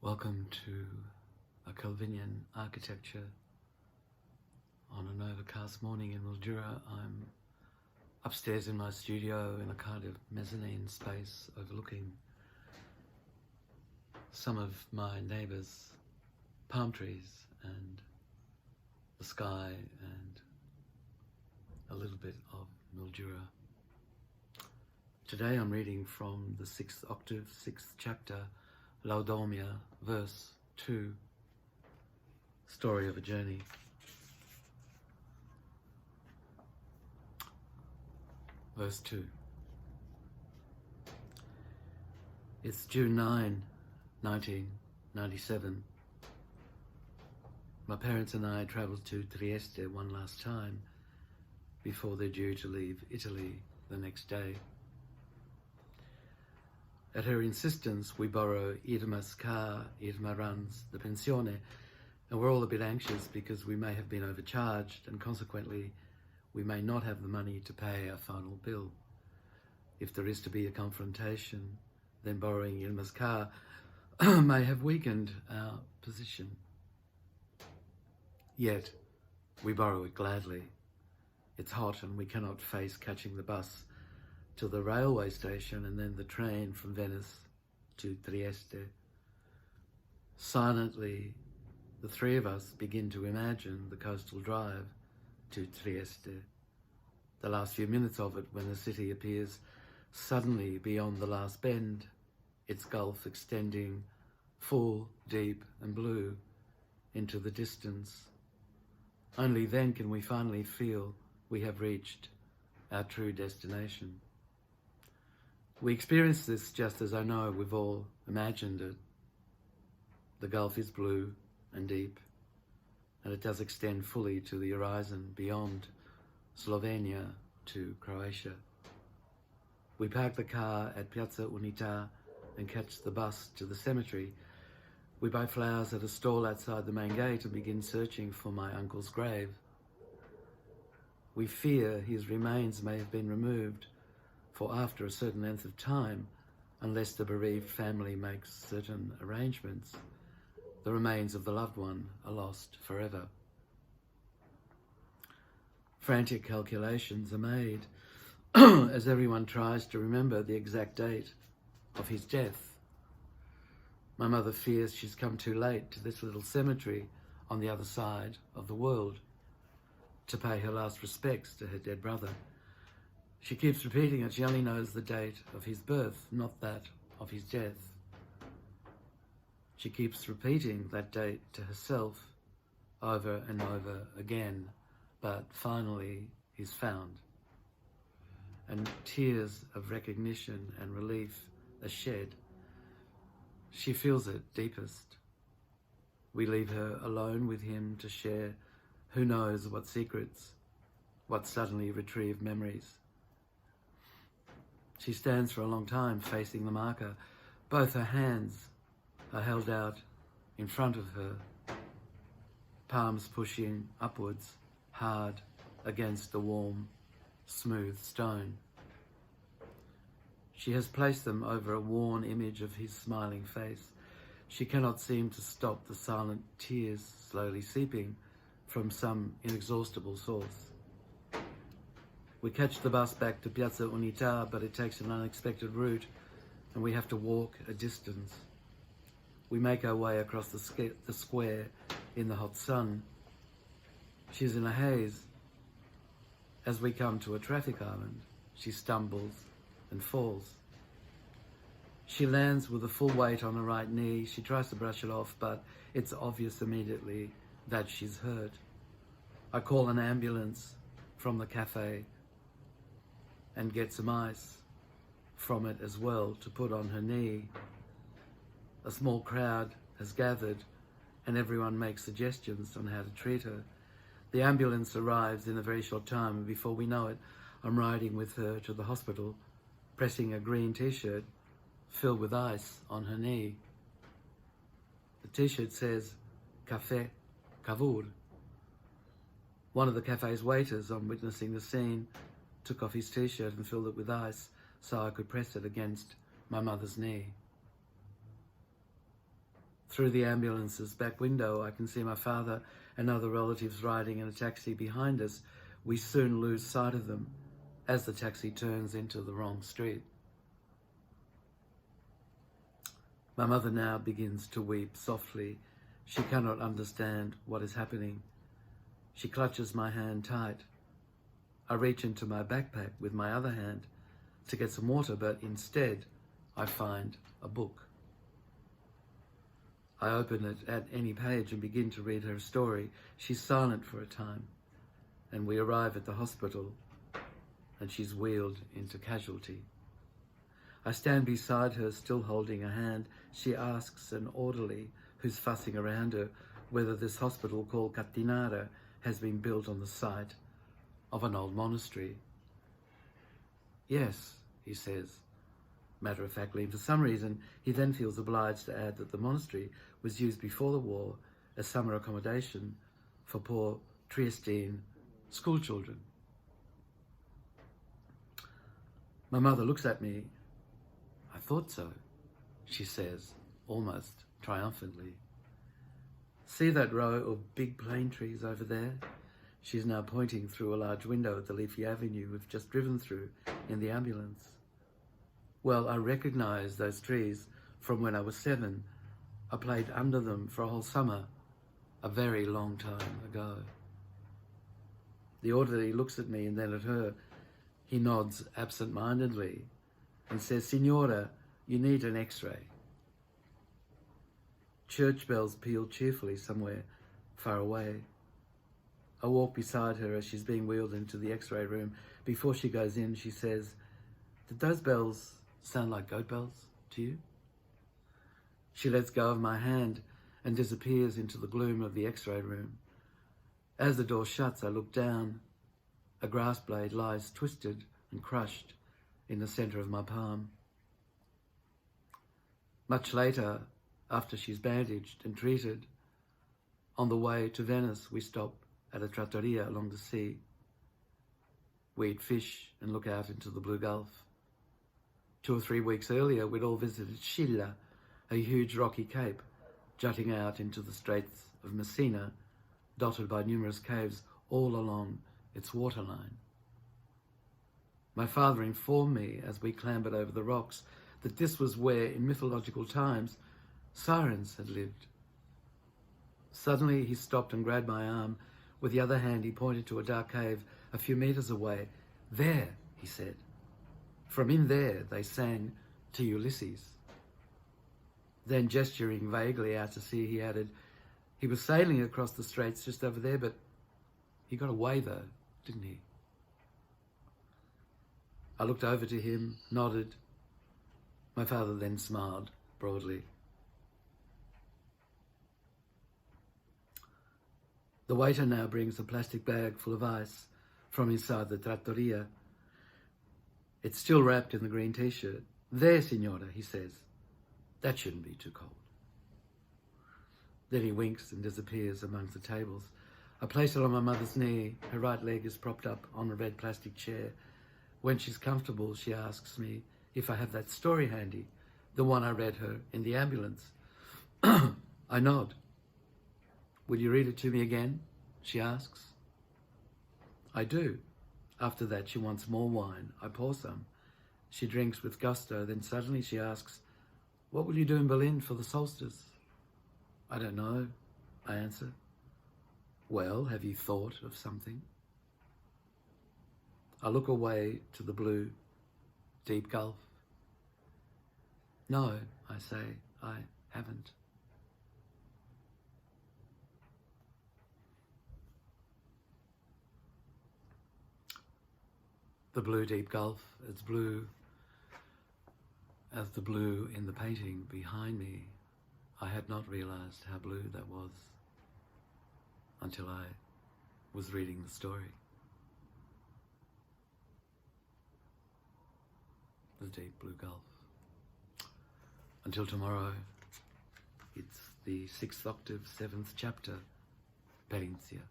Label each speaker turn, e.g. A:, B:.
A: Welcome to a Calvinian architecture on an overcast morning in Mildura. I'm upstairs in my studio in a kind of mezzanine space overlooking some of my neighbours' palm trees and the sky and a little bit of Mildura. Today I'm reading from the 6th octave, 6th chapter, Laudomia, verse 2, Story of a Journey. Verse 2. It's June 9, 1997. My parents and I travelled to Trieste one last time before they're due to leave Italy the next day. At her insistence, we borrow Irma's car. Irma runs the pensione, and we're all a bit anxious because we may have been overcharged and consequently we may not have the money to pay our final bill. If there is to be a confrontation, then borrowing Irma's car may have weakened our position. Yet, we borrow it gladly. It's hot and we cannot face catching the bus to the railway station and then the train from Venice to Trieste. Silently, the three of us begin to imagine the coastal drive to Trieste, the last few minutes of it when the city appears suddenly beyond the last bend, its gulf extending full, deep and blue into the distance. Only then can we finally feel we have reached our true destination. We experience this just as I know we've all imagined it. The gulf is blue and deep, and it does extend fully to the horizon beyond Slovenia to Croatia. We park the car at Piazza Unità and catch the bus to the cemetery. We buy flowers at a stall outside the main gate and begin searching for my uncle's grave. We fear his remains may have been removed, for after a certain length of time, unless the bereaved family makes certain arrangements, the remains of the loved one are lost forever. Frantic calculations are made as everyone tries to remember the exact date of his death. My mother fears she's come too late to this little cemetery on the other side of the world to pay her last respects to her dead brother. She keeps repeating that she only knows the date of his birth, not that of his death. She keeps repeating that date to herself over and over again, but finally he's found. And tears of recognition and relief are shed. She feels it deepest. We leave her alone with him to share who knows what secrets, what suddenly retrieved memories. She stands for a long time facing the marker. Both her hands are held out in front of her, palms pushing upwards, hard against the warm, smooth stone. She has placed them over a worn image of his smiling face. She cannot seem to stop the silent tears slowly seeping from some inexhaustible source. We catch the bus back to Piazza Unità, but it takes an unexpected route and we have to walk a distance. We make our way across the square in the hot sun. She's in a haze. As we come to a traffic island, she stumbles and falls. She lands with a full weight on her right knee. She tries to brush it off, but it's obvious immediately that she's hurt. I call an ambulance from the cafe and get some ice from it as well to put on her knee. A small crowd has gathered and everyone makes suggestions on how to treat her. The ambulance arrives in a very short time and before we know it, I'm riding with her to the hospital, pressing a green t-shirt filled with ice on her knee. The t-shirt says, Café Cavour. One of the cafe's waiters, on witnessing the scene, took off his t-shirt and filled it with ice so I could press it against my mother's knee. Through the ambulance's back window, I can see my father and other relatives riding in a taxi behind us. We soon lose sight of them as the taxi turns into the wrong street. My mother now begins to weep softly. She cannot understand what is happening. She clutches my hand tight. I reach into my backpack with my other hand to get some water, but instead I find a book. I open it at any page and begin to read her story. She's silent for a time, and we arrive at the hospital, and she's wheeled into casualty. I stand beside her, still holding a hand. She asks an orderly who's fussing around her whether this hospital called Catinara has been built on the site of an old monastery. Yes, he says, matter-of-factly. For some reason, he then feels obliged to add that the monastery was used before the war as summer accommodation for poor Triestine school children. My mother looks at me. I thought so, she says, almost triumphantly. See that row of big plane trees over there? She's now pointing through a large window at the leafy avenue we've just driven through in the ambulance. Well, I recognise those trees from when I was 7. I played under them for a whole summer, a very long time ago. The orderly looks at me and then at her. He nods absent-mindedly and says, "Signora, you need an X-ray." Church bells peal cheerfully somewhere far away. I walk beside her as she's being wheeled into the X-ray room. Before she goes in, she says, "Did those bells sound like goat bells to you?" She lets go of my hand and disappears into the gloom of the X-ray room. As the door shuts, I look down. A grass blade lies twisted and crushed in the centre of my palm. Much later, after she's bandaged and treated, on the way to Venice, we stop at a trattoria along the sea. We eat fish and look out into the blue Gulf. 2 or 3 weeks earlier, we'd all visited Scilla, a huge rocky cape jutting out into the Straits of Messina, dotted by numerous caves all along its waterline. My father informed me as we clambered over the rocks that this was where, in mythological times, sirens had lived. Suddenly he stopped and grabbed my arm. With the other hand, he pointed to a dark cave a few meters away. "There," he said. "From in there they sang to Ulysses." Then, gesturing vaguely out to sea, he added, "He was sailing across the straits just over there, but he got away though, didn't he?" I looked over to him, nodded. My father then smiled broadly. The waiter now brings a plastic bag full of ice from inside the trattoria. It's still wrapped in the green t-shirt. "There, signora," he says. "That shouldn't be too cold." Then he winks and disappears amongst the tables. I place it on my mother's knee. Her right leg is propped up on a red plastic chair. When she's comfortable, she asks me if I have that story handy, the one I read her in the ambulance. I nod. "Will you read it to me again?" she asks. I do. After that, she wants more wine. I pour some. She drinks with gusto. Then suddenly she asks, "What will you do in Berlin for the solstice?" "I don't know," I answer. "Well, have you thought of something?" I look away to the blue, deep gulf. "No," I say, "I haven't." The blue deep gulf, as blue as the blue in the painting behind me. I had not realized how blue that was until I was reading the story. The deep blue gulf. Until tomorrow, it's the 6th octave, 7th chapter, Perizia.